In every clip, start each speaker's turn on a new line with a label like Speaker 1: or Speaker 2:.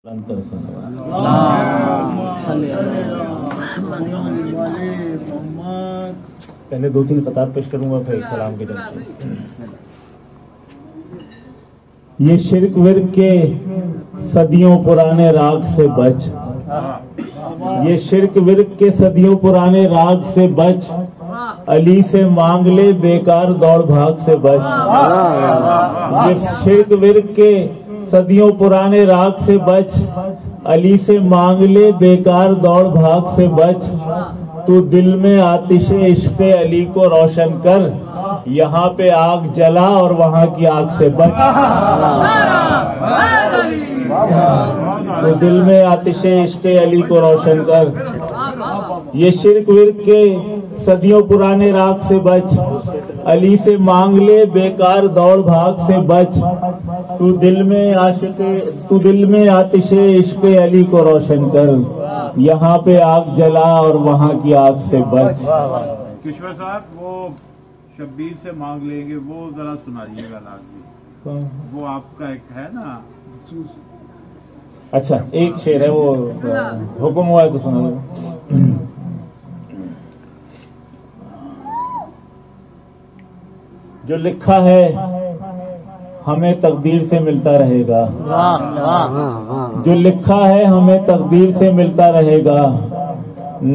Speaker 1: پہلے دو تین قطار پیش کروں گا پھر ایک سلام کے جلسے. یہ شرک ورک کے صدیوں پرانے راگ سے بچ، یہ شرک ورک کے صدیوں پرانے راگ سے بچ، علی سے مانگ لے بیکار دوڑ بھاگ سے بچ. یہ شرک ورک کے صدیوں پرانے راگ سے بچ، علی سے مانگ لے بیکار دوڑ بھاگ سے بچ. تو دل میں آتش عشق علی کو روشن کر، یہاں پہ آگ جلا اور وہاں کی آگ سے بچ. تو دل میں آتش عشق علی کو روشن کر، یہ شرک ورک کے صدیوں پرانے راگ سے بچ، علی سے مانگ لے بیکار دوڑ بھاگ سے بچ. تو دل میں آتش عشق علی کو روشن کر، یہاں پہ آگ جلا اور وہاں کی آگ سے بچ.
Speaker 2: کشور صاحب وہ شبیر سے مانگ لیں گے، وہ ذرا سنائیے گا لازمی. وہ آپ کا ایک ہے نا.
Speaker 1: اچھا ایک شعر ہے، وہ حکم ہوا ہے تو سنا دو. جو لکھا ہے ہمیں تقدیر سے ملتا رہے گا، جو لکھا ہے ہمیں تقدیر سے ملتا رہے گا،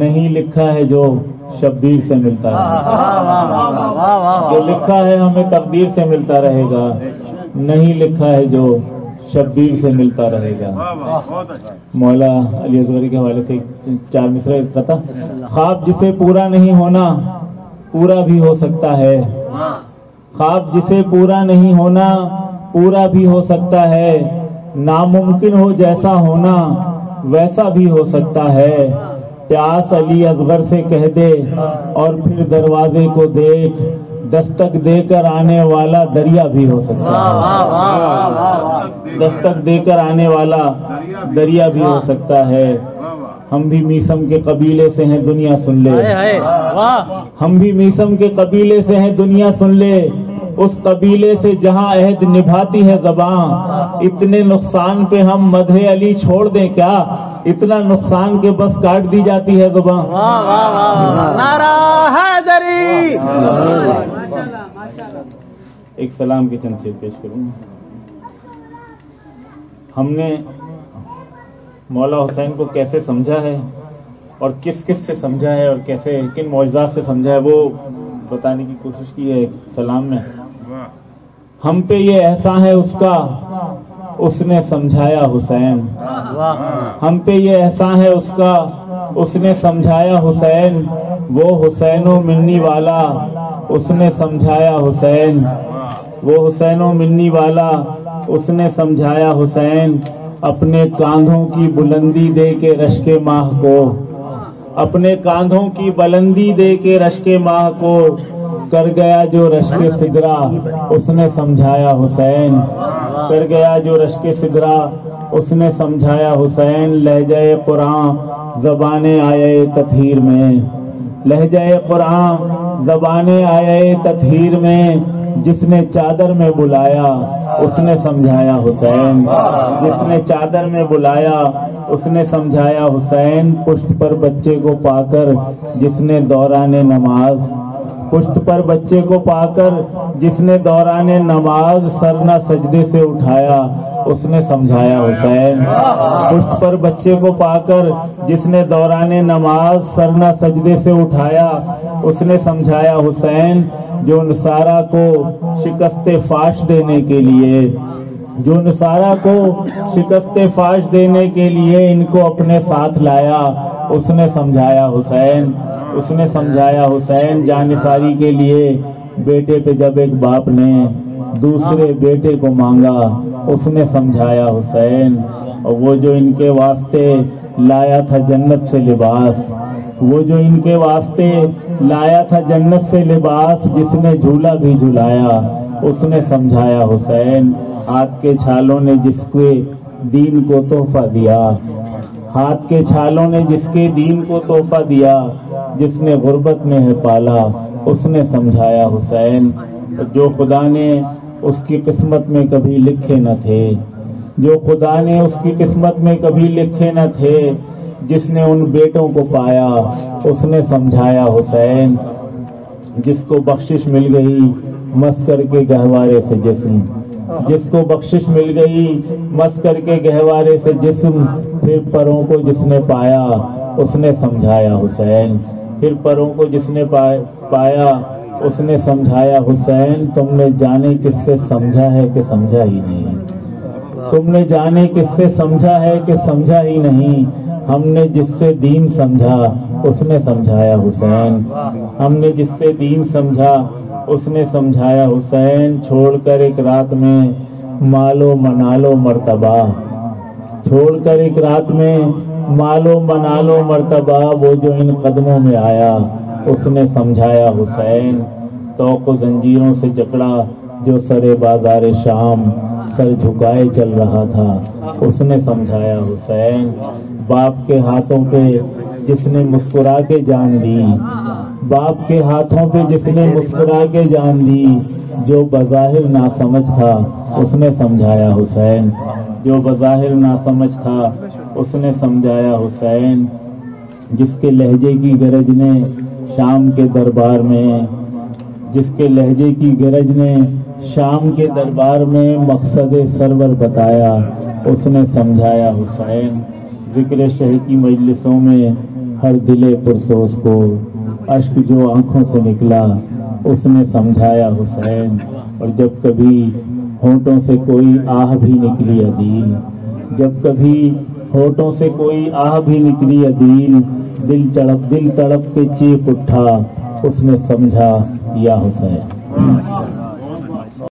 Speaker 1: نہیں لکھا ہے جو شبیر سے ملتا رہے گا. جو لکھا ہے ہمیں تقدیر سے ملتا رہے گا، نہیں لکھا ہے جو شبیر سے ملتا رہے گا. مولا علی اصغری کے حوالے سے چار مصرع قطع. خواب جسے پورا نہیں ہونا پورا بھی ہو سکتا ہے، خواب جسے پورا نہیں ہونا پورا بھی ہو سکتا ہے، ناممکن ہو جیسا ہونا ویسا بھی ہو سکتا ہے. پیاس علی اصغر سے کہہ دے اور پھر دروازے کو دیکھ، دستک دے کر آنے والا دریا بھی ہو سکتا ہے. دستک دے کر آنے والا دریا بھی ہو سکتا ہے. ہم بھی میسم کے قبیلے سے ہیں دنیا سن لے، ہم بھی میسم کے قبیلے سے ہیں دنیا سن لے، اس قبیلے سے جہاں عہد نبھاتی ہے زباں. اتنے نقصان پہ ہم مدح علی چھوڑ دیں کیا، اتنا نقصان کے بس کاٹ دی جاتی ہے زباں.
Speaker 3: نعرہ حیدری.
Speaker 1: ایک سلام کے چند شعر پیش کروں. ہم نے مولا حسین کو کیسے سمجھا ہے اور کس کس سے سمجھا ہے اور کیسے کن معجزات سے سمجھا ہے، وہ بتانے کی کوشش کی ہے ایک سلام میں. ہم پہ یہ احسان ہے اس کا، اس نے سمجھایا حسین. ہم پہ یہ احسان ہے اس کا، اس نے سمجھایا حسین. وہ حسین و منی والا اس نے سمجھایا حسین. وہ حسین و منی والا اس نے سمجھایا حسین. اپنے کاندھوں کی بلندی دے کے رشک ماہ کو، اپنے کاندھوں کی بلندی دے کے رشک ماہ کو، کر گیا جو رشک سدرا اس نے سمجھایا حسین. کر گیا جو رشک سدرا اس نے سمجھایا حسین. لہجہ قرآن زبان آیے تطہیر میں، لہجہ قرآن زبان آیے تطہیر میں، جس نے چادر میں بلایا اس نے سمجھایا حسین. جس نے چادر میں بلایا اس نے سمجھایا حسین. پشت پر بچے کو پا کر جس نے دوران نماز، پشت پر بچے کو پا کر جس نے دوران نماز سر نہ سجدے سے اٹھایا اس نے سمجھایا حسین. پشت پر بچے کو پا کر جس نے دوران نماز سر نہ سجدے سے اٹھایا اس نے سمجھایا حسین. جو نصارہ کو شکست فاش دینے کے لیے، جو نصارہ کو شکست فاش دینے کے لیے ان کو اپنے ساتھ لایا اس نے سمجھایا حسین. اس نے سمجھایا حسین. جانثاری کے لیے بیٹے پہ جب ایک باپ نے دوسرے بیٹے کو مانگا اس نے سمجھایا حسین. اور وہ جو ان کے واسطے لایا تھا جنت سے لباس، وہ جو ان کے واسطے لایا تھا جنت سے لباس، جس نے جھولا بھی جھلایا اس نے سمجھایا حسین. ہاتھ کے چھالوں نے جس کے دین کو تحفہ دیا، ہاتھ کے چھالوں نے جس کے دین کو تحفہ دیا، جس نے غربت میں ہے پالا اس نے سمجھایا حسین. جو خدا نے اس کی قسمت میں کبھی لکھے نہ تھے، جو خدا نے اس کی قسمت میں کبھی لکھے نہ تھے، جس نے ان بیٹوں کو پایا اس نے سمجھایا حسین، جس کو بخشش مل گئی مس کر کے گہوارے سے جسم، جس کو بخشش مل گئی مس کر کے گہوارے سے جسم، پھر پروں کو جس نے پایا اس نے سمجھایا حسین، پھر پروں کو جس نے پایا اس نے سمجھایا حسین، تم نے جانے کس سے سمجھا ہے کہ سمجھا ہی نہیں، تم نے جانے کس سے سمجھا ہے کہ سمجھا ہی نہیں، ہم نے جس سے دین سمجھا اس نے سمجھایا حسین، ہم نے جس سے دین سمجھا اس نے سمجھایا حسین، چھوڑ کر ایک رات میں مالو منالو مرتبہ، چھوڑ کر ایک رات میں مالو منالو مرتبہ، وہ جو ان قدموں میں آیا اس نے سمجھایا حسین، توق و زنجیروں سے جکڑا جو سرے بازار شام سر جھکائے چل رہا تھا اس نے سمجھایا حسین، باپ کے ہاتھوں پہ جس نے مسکرا کے جان دی، باپ کے ہاتھوں پہ جس نے مسکرا کے جان دی، جو بظاہر ناسمجھ تھا اس نے سمجھایا حسین، جو بظاہر ناسمجھ تھا اس نے سمجھایا حسین، جس کے لہجے کی گرج نے شام کے دربار میں، جس کے لہجے کی گرج نے شام کے دربار میں مقصد سرور بتایا اس نے سمجھایا حسین، ذکر شہ کی مجلسوں میں ہر دل پرسوز کو اشک جو آنکھوں سے نکلا اس نے سمجھایا حسین، اور جب کبھی ہونٹوں سے کوئی آہ بھی نکلی عدیل، جب کبھی ہونٹوں سے کوئی آہ بھی نکلی عدیل، دل تڑپ کے چیخ اٹھا اس نے سمجھا یا حسین۔